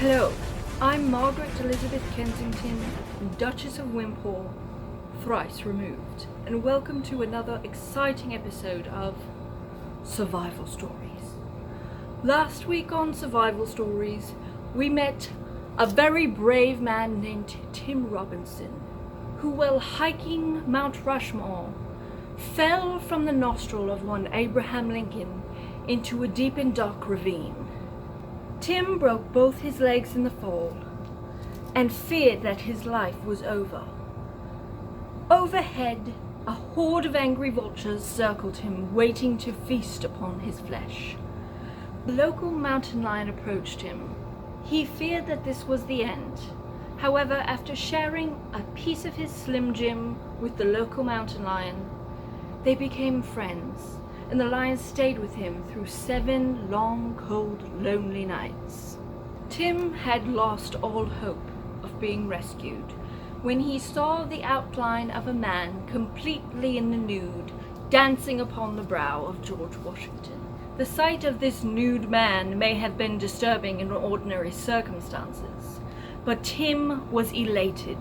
Hello, I'm Margaret Elizabeth Kensington, Duchess of Wimpole, thrice removed, and welcome to another exciting episode of Survival Stories. Last week on Survival Stories, we met a very brave man named Tim Robinson, who, while hiking Mount Rushmore, fell from the nostril of one Abraham Lincoln into a deep and dark ravine. Tim broke both his legs in the fall and feared that his life was over. Overhead, a horde of angry vultures circled him, waiting to feast upon his flesh. The local mountain lion approached him. He feared that this was the end. However, after sharing a piece of his Slim Jim with the local mountain lion, they became friends, and the lion stayed with him through 7 long, cold, lonely nights. Tim had lost all hope of being rescued when he saw the outline of a man completely in the nude dancing upon the brow of George Washington. The sight of this nude man may have been disturbing in ordinary circumstances, but Tim was elated.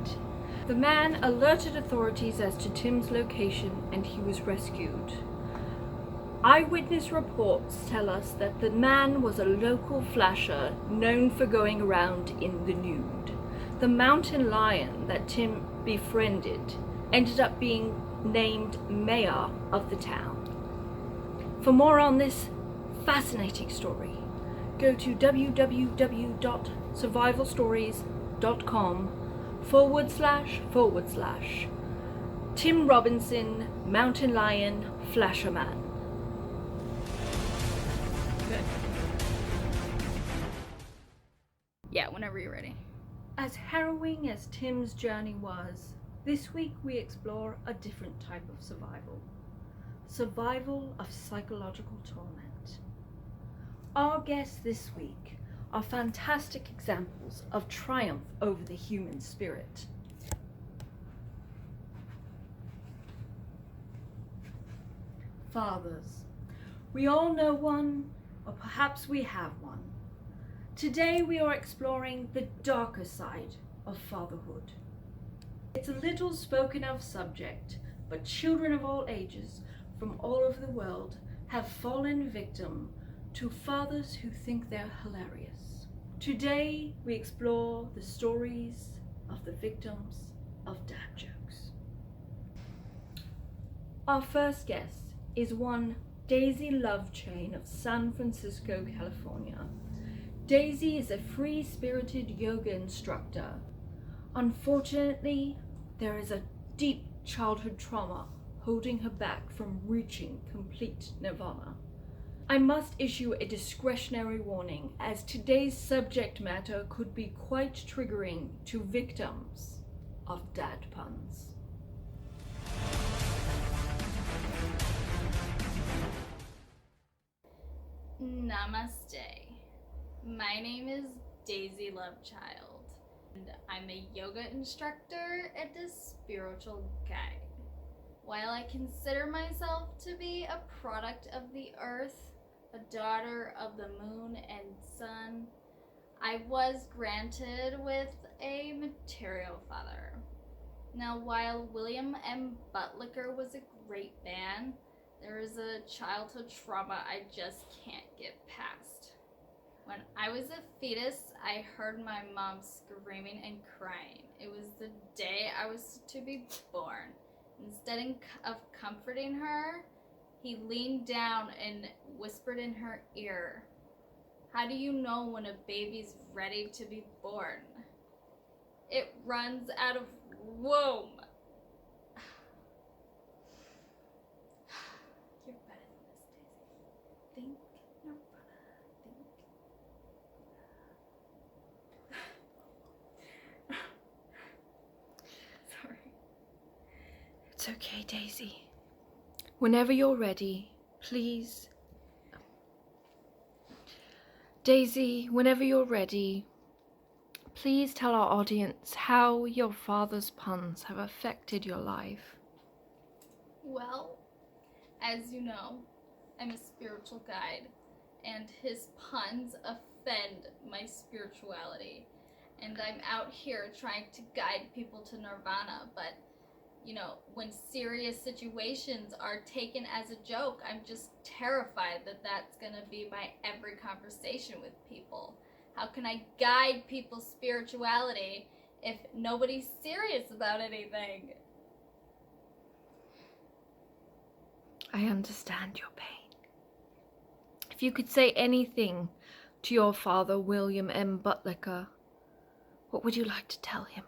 The man alerted authorities as to Tim's location, and he was rescued. Eyewitness reports tell us that the man was a local flasher known for going around in the nude. The mountain lion that Tim befriended ended up being named mayor of the town. For more on this fascinating story, go to www.survivalstories.com// Tim Robinson, Mountain Lion, Flasherman. Good. Yeah, whenever you're ready. As harrowing as Tim's journey was, this week we explore a different type of survival. Survival of psychological torment. Our guests this week are fantastic examples of triumph over the human spirit. Fathers. We all know one, or perhaps we have one. Today we are exploring the darker side of fatherhood. It's a little spoken of subject, but children of all ages from all over the world have fallen victim to fathers who think they're hilarious. Today we explore the stories of the victims of dad jokes. Our first guest is one Daisy Lovechain of San Francisco, California. Daisy is a free-spirited yoga instructor. Unfortunately, there is a deep childhood trauma holding her back from reaching complete nirvana. I must issue a discretionary warning, as today's subject matter could be quite triggering to victims of dad puns. Namaste. My name is Daisy Lovechild, and I'm a yoga instructor and a spiritual guide. While I consider myself to be a product of the earth, a daughter of the moon and sun, I was granted with a material father. Now, while William M. Butler was a great man, there is a childhood trauma I just can't get past. When I was a fetus, I heard my mom screaming and crying. It was the day I was to be born. Instead of comforting her, he leaned down and whispered in her ear, "How do you know when a baby's ready to be born? It runs out of womb." You're better than this, Daisy. Think, Nirvana, think. Sorry. It's okay, Daisy. Whenever you're ready, please. Daisy, whenever you're ready, please tell our audience how your father's puns have affected your life. Well, as you know, I'm a spiritual guide, and his puns affect defend my spirituality. And I'm out here trying to guide people to nirvana, but you know, when serious situations are taken as a joke, I'm just terrified that that's gonna be my every conversation with people. How can I guide people's spirituality if nobody's serious about anything? I understand your pain. If you could say anything to your father, William M. Buttlicker, what would you like to tell him?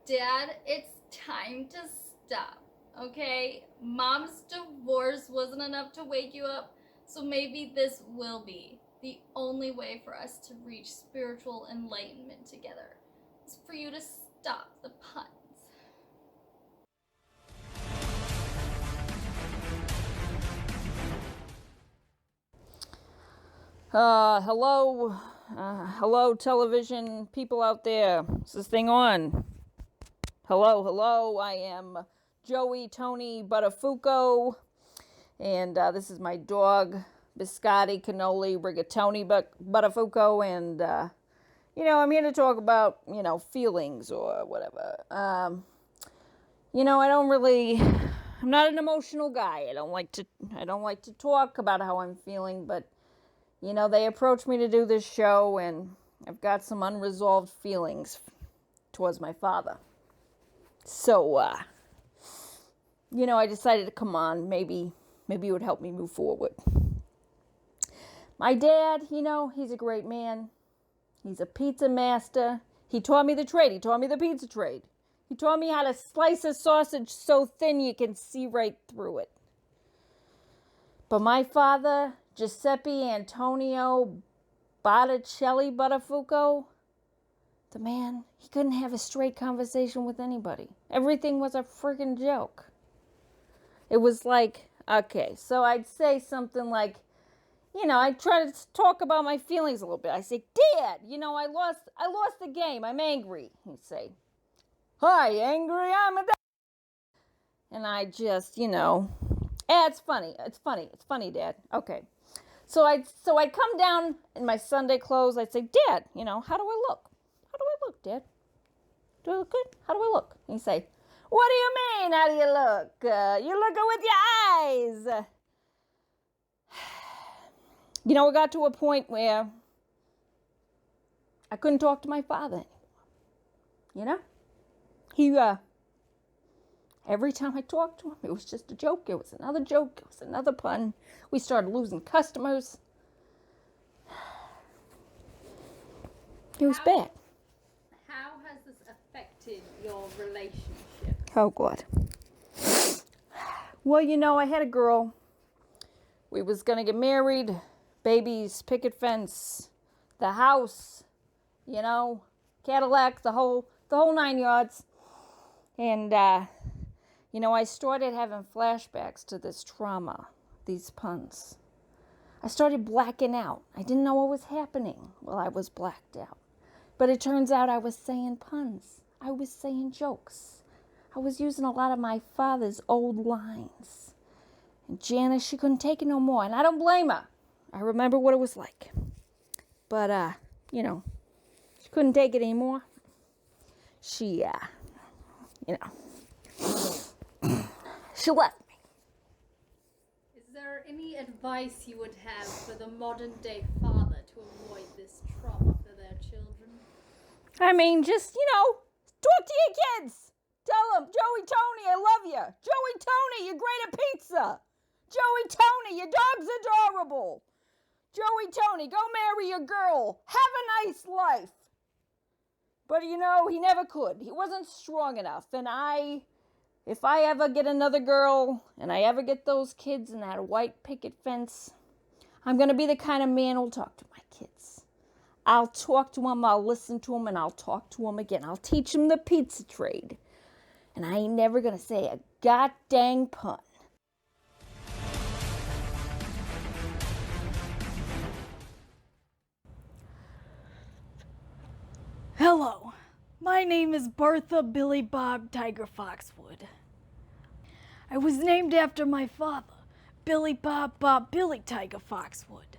Dad, it's time to stop, okay? Mom's divorce wasn't enough to wake you up, so maybe this will be the only way for us to reach spiritual enlightenment together. It's for you to stop the puns. Hello television people out there. Is this thing on? Hello, I am Joey Tony Buttafuoco, and this is my dog, Biscotti Cannoli Rigatoni Buttafuoco, and, I'm here to talk about, feelings or whatever. I'm not an emotional guy. I don't like to talk about how I'm feeling, but they approached me to do this show, and I've got some unresolved feelings towards my father. So, I decided to come on. Maybe it would help me move forward. My dad, he's a great man. He's a pizza master. He taught me the trade. He taught me the pizza trade. He taught me how to slice a sausage so thin you can see right through it. But my father, Giuseppe Antonio Botticelli Buttafuoco, the man, he couldn't have a straight conversation with anybody. Everything was a friggin' joke. It was like, okay, so I'd say something like, I'd try to talk about my feelings a little bit. I'd say, Dad, I lost the game. I'm angry. He'd say, hi, angry, I'm a dad. And I just, it's funny. It's funny, Dad. Okay. So I'd come down in my Sunday clothes. I'd say, Dad, how do I look? How do I look, Dad? Do I look good? How do I look? And he'd say, what do you mean, how do you look? You're looking with your eyes. It got to a point where I couldn't talk to my father anymore. He, every time I talked to him, it was just a joke. It was another joke. It was another pun. We started losing customers. It was bad. How has this affected your relationship? Oh, God. Well, I had a girl. We was going to get married. Babies, picket fence, the house, Cadillac, the whole 9 yards. And, I started having flashbacks to this trauma, these puns. I started blacking out. I didn't know what was happening while I was blacked out. But it turns out I was saying puns. I was saying jokes. I was using a lot of my father's old lines. And Janice, she couldn't take it no more. And I don't blame her. I remember what it was like. But, she couldn't take it anymore. She, she left me. Is there any advice you would have for the modern day father to avoid this trauma for their children? I mean, just, talk to your kids. Tell them, Joey Tony, I love you. Joey Tony, you're great at pizza. Joey Tony, your dog's adorable. Joey Tony, go marry your girl. Have a nice life. But, he never could. He wasn't strong enough. And if I ever get another girl and I ever get those kids in that white picket fence, I'm going to be the kind of man who'll talk to my kids. I'll talk to them, I'll listen to them, and I'll talk to them again. I'll teach them the pizza trade. And I ain't never going to say a goddamn pun. Hello, my name is Bertha Billy Bob Tiger Foxwood. I was named after my father, Billy Bob Billy Tiger Foxwood.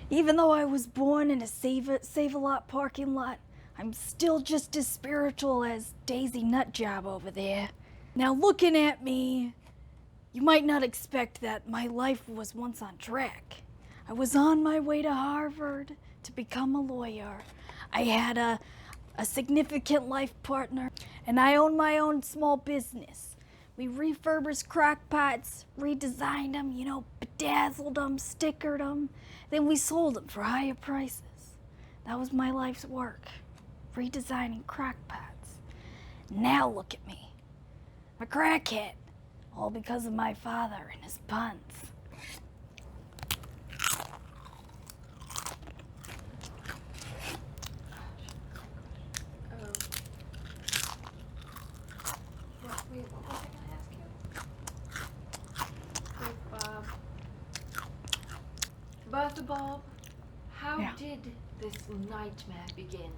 Even though I was born in a Save-A-Lot parking lot, I'm still just as spiritual as Daisy Nutjob over there. Now looking at me, you might not expect that my life was once on track. I was on my way to Harvard to become a lawyer. I had a significant life partner, and I owned my own small business. We refurbished crock pots, redesigned them, bedazzled them, stickered them. Then we sold them for higher prices. That was my life's work, redesigning crock pots. Now look at me. I'm a crackhead, all because of my father and his puns. Wait, what was I going to ask you? Bertha Bob, how Yeah. did this nightmare begin?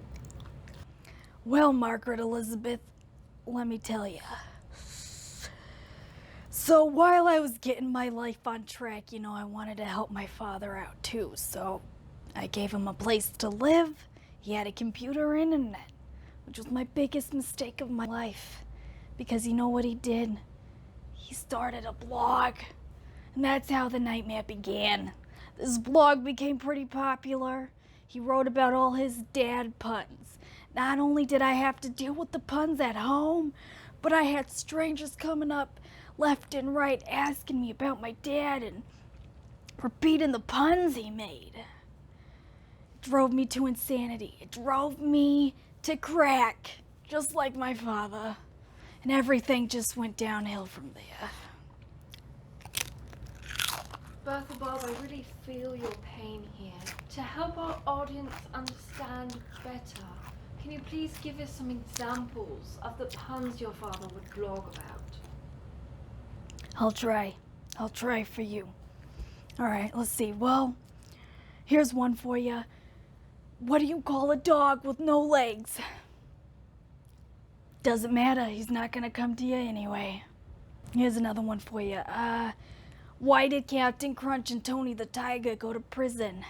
Well, Margaret Elizabeth, let me tell you. So while I was getting my life on track, I wanted to help my father out too. So I gave him a place to live. He had a computer and internet, which was my biggest mistake of my life. Because you know what he did? He started a blog. And that's how the nightmare began. This blog became pretty popular. He wrote about all his dad puns. Not only did I have to deal with the puns at home, but I had strangers coming up left and right asking me about my dad and repeating the puns he made. It drove me to insanity. It drove me to crack, just like my father. And everything just went downhill from there. Bertha Bob, I really feel your pain here. To help our audience understand better, can you please give us some examples of the puns your father would blog about? I'll try for you. All right, let's see. Well, here's one for you. What do you call a dog with no legs? Doesn't matter, he's not gonna come to you anyway. Here's another one for you. Why did Captain Crunch and Tony the Tiger go to prison?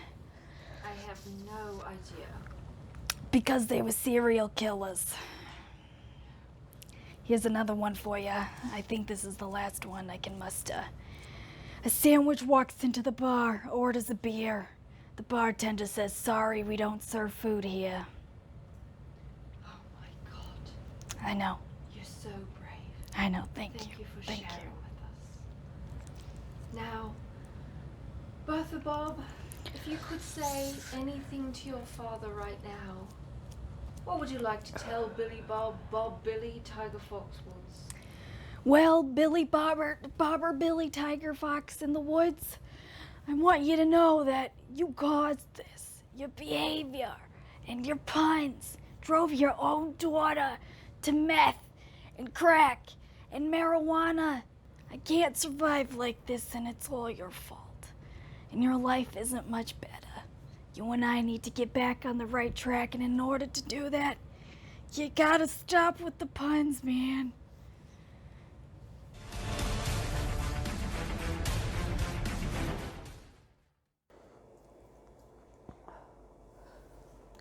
I have no idea. Because they were serial killers. Here's another one for you. I think this is the last one I can muster. A sandwich walks into the bar, orders a beer. The bartender says, "Sorry, we don't serve food here." Oh my God. I know. You're so brave. I know. Thank you. Thank you for Thank sharing you. with us. Now, Bertha Bob, if you could say anything to your father right now, what would you like to tell Billy Bob, Bob Billy, Tiger Foxwoods? Well, Billy Bobber, Billy Tiger Fox in the woods, I want you to know that you caused this. Your behavior and your puns drove your own daughter to meth and crack and marijuana. I can't survive like this, and it's all your fault. And your life isn't much better. You and I need to get back on the right track, and in order to do that, you gotta stop with the puns, man.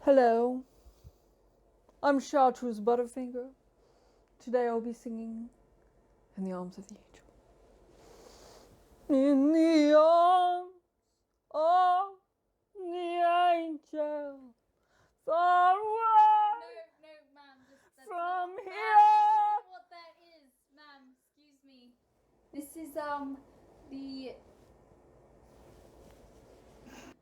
Hello, I'm Chartreuse Butterfinger. Today I'll be singing In the Arms of the Angel. In the arms of the angel, far away No, ma'am. That's from not, here. Ma'am, this isn't what that is, ma'am. Excuse me.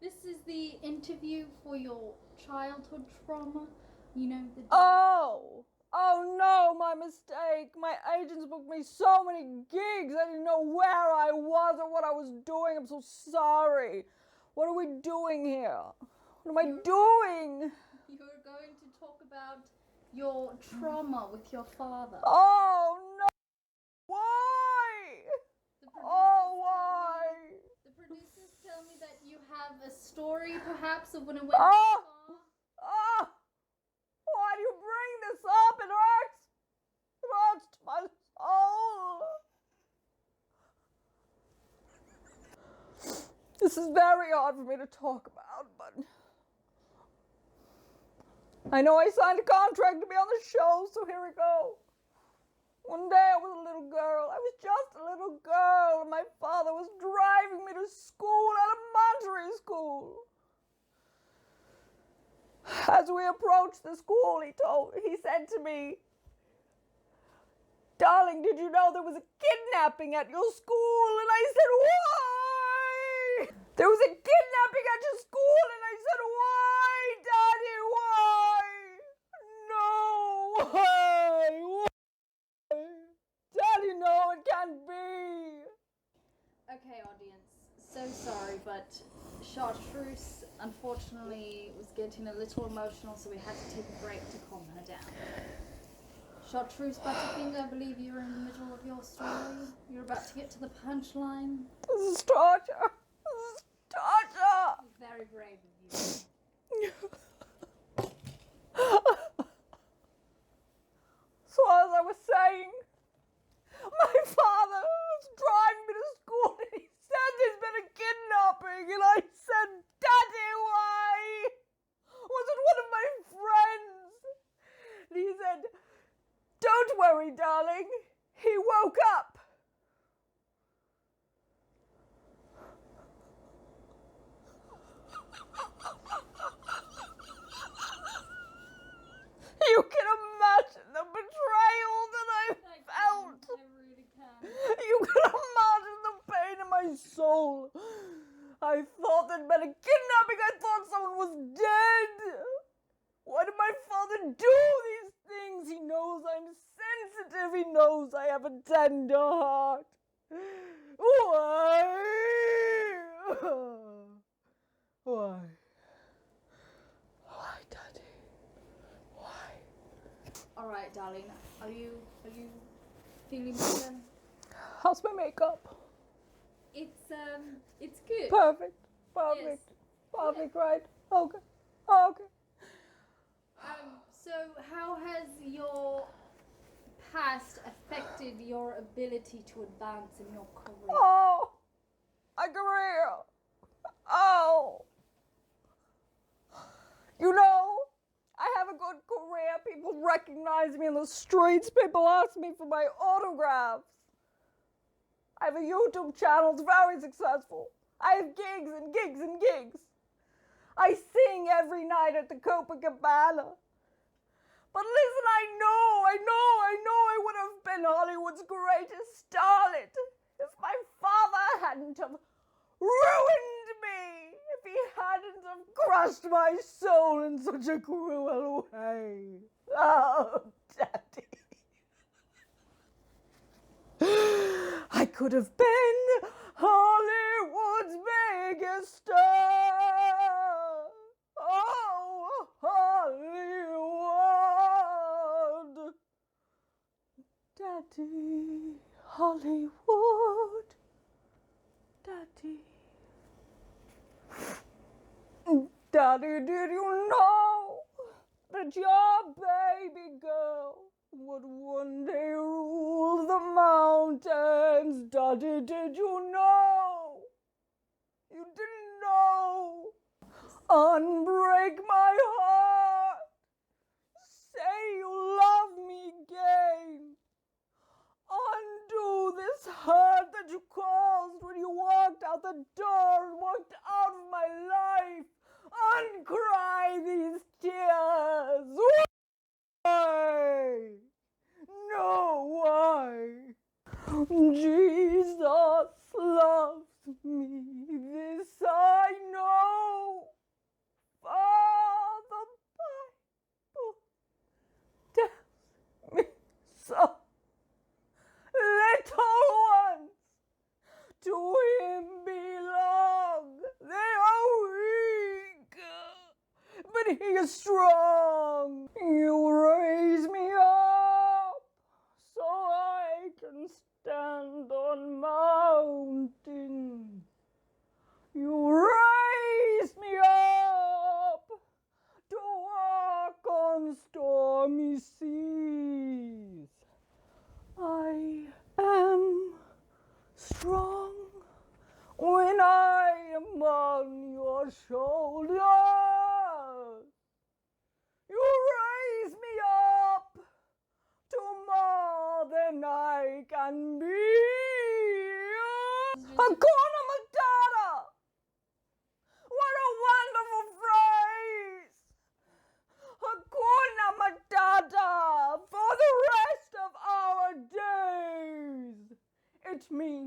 This is the interview for your childhood trauma. The. Oh no, my mistake. My agents booked me so many gigs. I didn't know where I was or what I was doing. I'm so sorry. What are we doing here? What am I doing? You're going to talk about your trauma with your father. Oh no. Why? Why? The producers tell me that you have a story, perhaps, of when it went too Oh. far. Why do you bring this up? It hurts. It hurts to my soul. This is very hard for me to talk about. out, but I know I signed a contract to be on the show, so here we go. One day I was a little girl. I was just a little girl, and my father was driving me to school, elementary school. As we approached the school, he said to me, "Darling, did you know there was a kidnapping at your school?" And I said, "Why?" "There was a kidnapping at your school," and I said, "Why, Daddy, why?" "No, why? Daddy, no, it can't be." Okay, audience, so sorry, but Chartreuse unfortunately was getting a little emotional, so we had to take a break to calm her down. Chartreuse Butterfinger, I believe you're in the middle of your story. You're about to get to the punchline. This is torture. This is torture. Very brave of you. So as I was saying, my father was driving me to school and he said there's been a kidnapping, and I said, "Daddy, why? Was it one of my friends?" And he said, "Don't worry, darling." He woke up. You can imagine the betrayal that I felt. I really can. You can imagine the pain in my soul. I thought there'd been a kidnapping. I thought someone was dead. Why did my father do these things? He knows I'm sensitive. He knows I have a tender heart. Why? Why? Why, Daddy? Why? All right, darling. Are you feeling better? How's my makeup? It's good. Perfect. Perfect. Perfect, right? Okay. Okay. So how has your past affected your ability to advance in your career? Oh, my career. Oh. You know, I have a good career. People recognize me in the streets. People ask me for my autographs. I have a YouTube channel. It's very successful. I have gigs and gigs and gigs. I sing every night at the Copacabana. But listen, I would have been Hollywood's greatest starlet if my father hadn't have ruined me, if he hadn't have crushed my soul in such a cruel way. Oh, Daddy. I could have been Hollywood's biggest star. Oh, Hollywood. Daddy, Hollywood. Daddy. Daddy, did you know that your baby girl would one day rule the mountains? Daddy, did you know? You didn't know. Unbreak my heart. Say you love me again. Undo this hurt that you caused when you walked out the door and walked out of my life. Uncry these tears. Why? No, why? Jesus loves me, this I know. For the Bible tells me so. Little ones to him belong. They are weak, but he is strong. You raise me up so I can stand on mountains. You raise me up to walk on stormy seas. I am strong when I am on your shoulders.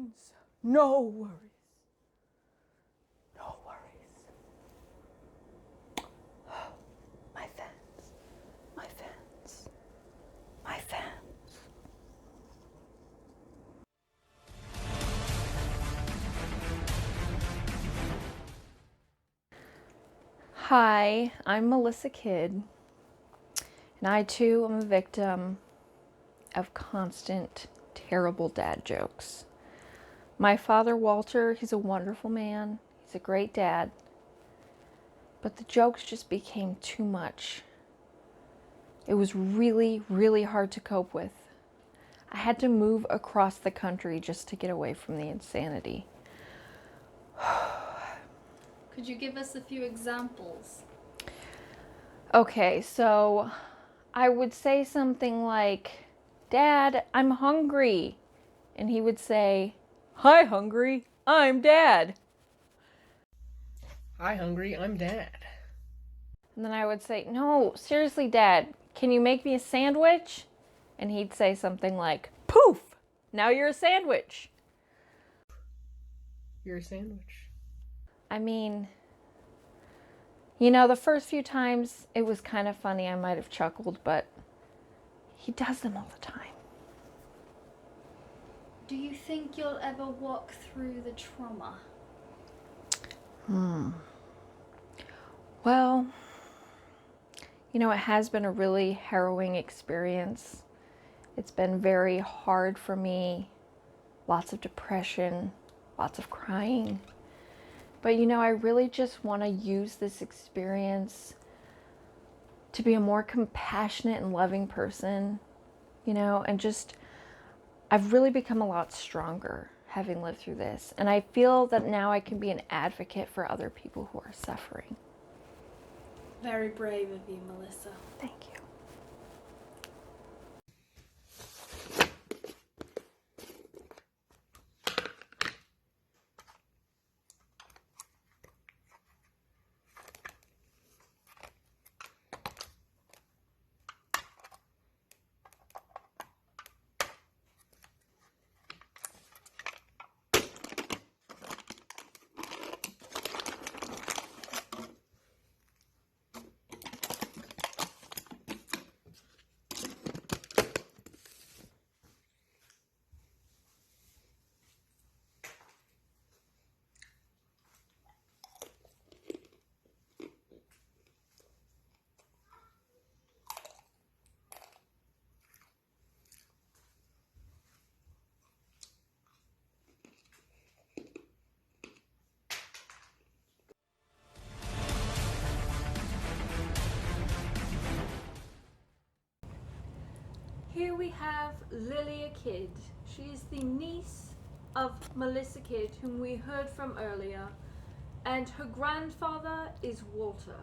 fans. No worries. No worries. My fans. My fans. My fans. Hi, I'm Melissa Kidd, and I too am a victim of constant, terrible dad jokes. My father, Walter, he's a wonderful man. He's a great dad. But the jokes just became too much. It was really, really hard to cope with. I had to move across the country just to get away from the insanity. Could you give us a few examples? Okay, so I would say something like, Dad, I'm hungry. And he would say, Hi, hungry. I'm Dad. Hi, hungry. I'm Dad. And then I would say, No, seriously, Dad, can you make me a sandwich? And he'd say something like, Poof! Now you're a sandwich. You're a sandwich. I mean, you know, the first few times it was kind of funny. I might have chuckled, but he does them all the time. Do you think you'll ever walk through the trauma? Well, you know, it has been a really harrowing experience. It's been very hard for me. Lots of depression, lots of crying. But you know, I really just want to use this experience to be a more compassionate and loving person, you know, and just, I've really become a lot stronger having lived through this. And I feel that now I can be an advocate for other people who are suffering. Very brave of you, Melissa. Thank you. Here we have Lilia Kidd. She is the niece of Melissa Kidd, whom we heard from earlier, and her grandfather is Walter.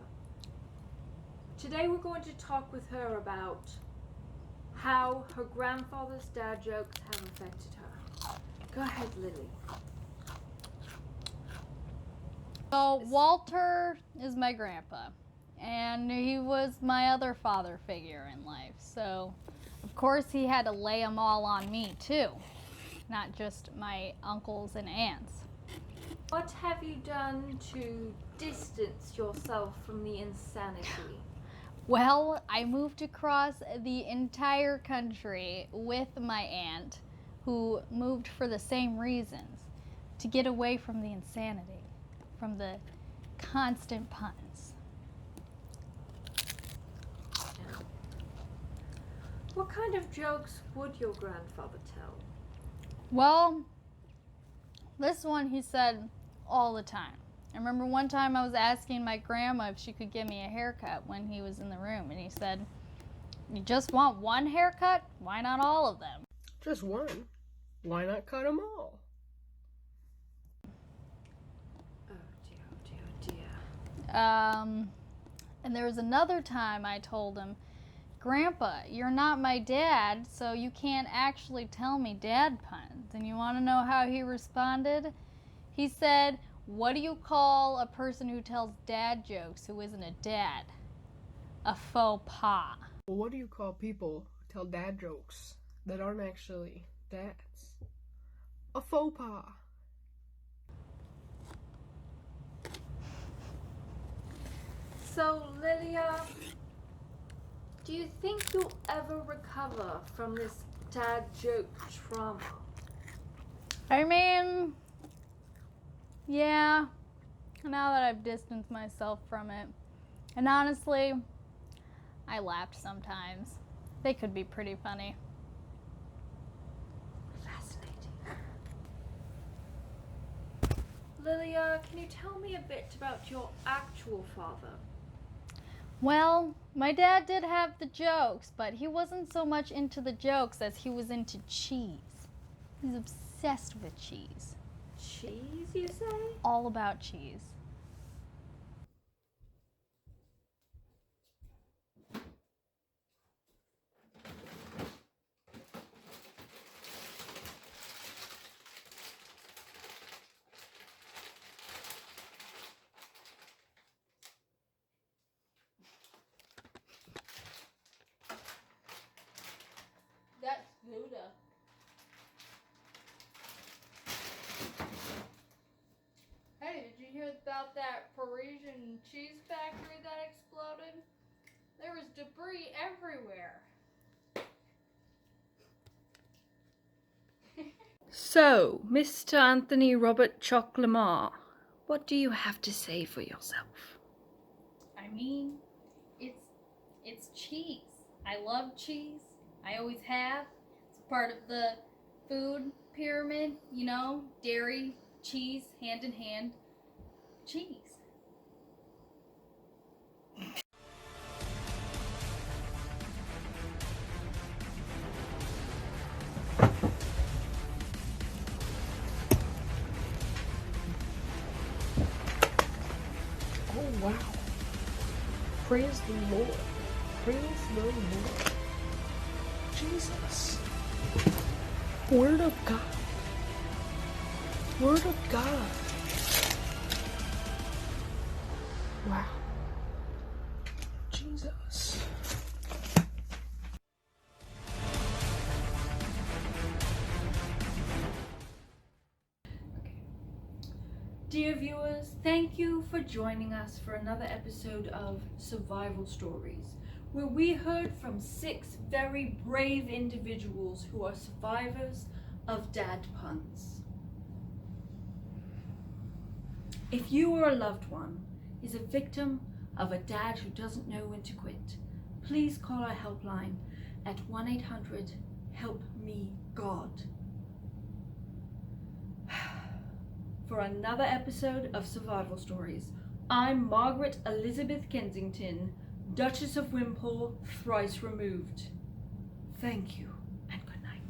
Today we're going to talk with her about how her grandfather's dad jokes have affected her. Go ahead, Lily. So Walter is my grandpa, and he was my other father figure in life. So, of course, he had to lay them all on me too, not just my uncles and aunts. What have you done to distance yourself from the insanity? Well, I moved across the entire country with my aunt, who moved for the same reasons, to get away from the insanity, from the constant puns. What kind of jokes would your grandfather tell? Well, this one he said all the time. I remember one time I was asking my grandma if she could give me a haircut when he was in the room, and he said, "You just want one haircut? Why not all of them?" Just one. Why not cut them all? Oh dear, oh dear, oh dear. And there was another time I told him, "Grandpa, you're not my dad, so you can't actually tell me dad puns." And you want to know how he responded? He said, "What do you call a person who tells dad jokes who isn't a dad? A faux pas." Well, what do you call people who tell dad jokes that aren't actually dads? a faux pas. So, Lilia, do you think you'll ever recover from this dad joke trauma? I mean, yeah, now that I've distanced myself from it. And honestly, I laughed sometimes. They could be pretty funny. Fascinating. Lilia, can you tell me a bit about your actual father? Well, my dad did have the jokes, but he wasn't so much into the jokes as he was into cheese. He's obsessed with cheese. Cheese, you say? All about cheese. That's Buddha. Hey, did you hear about that Parisian cheese factory that exploded? There was debris everywhere. So, Mr. Anthony Robert Choc Lamar, what do you have to say for yourself? I mean, it's cheese. I love cheese. I always have. It's part of the food pyramid, you know, dairy, cheese, hand in hand. Cheese. Oh, wow. Praise the Lord. Praise the Lord. Jesus. Word of God. Word of God. Wow. Jesus. Dear viewers, thank you for joining us for another episode of Survival Stories, where we heard from 6 very brave individuals who are survivors of dad puns. If you or a loved one is a victim of a dad who doesn't know when to quit, please call our helpline at 1-800-HELP-ME-GOD. For another episode of Survival Stories, I'm Margaret Elizabeth Kensington, Duchess of Wimpole, thrice removed. Thank you and good night.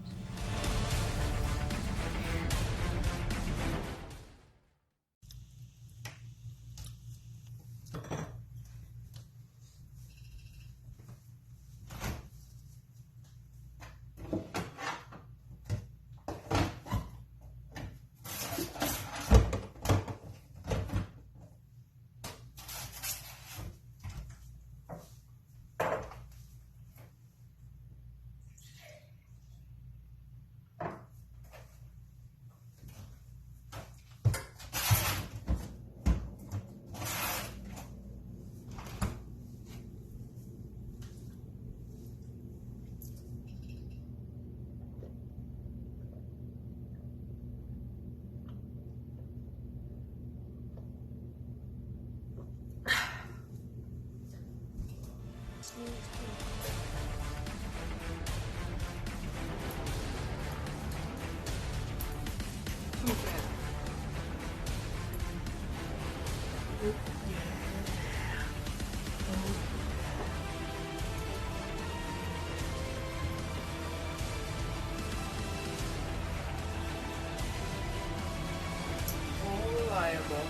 Reliable.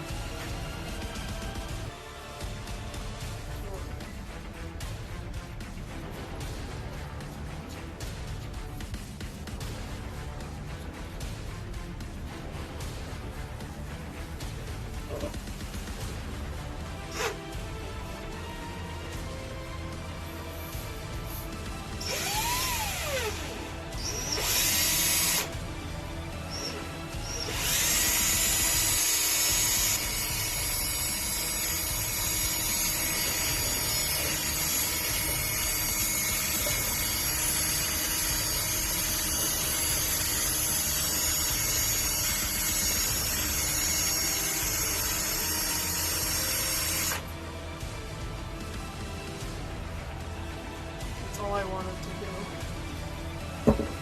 I wanted to go.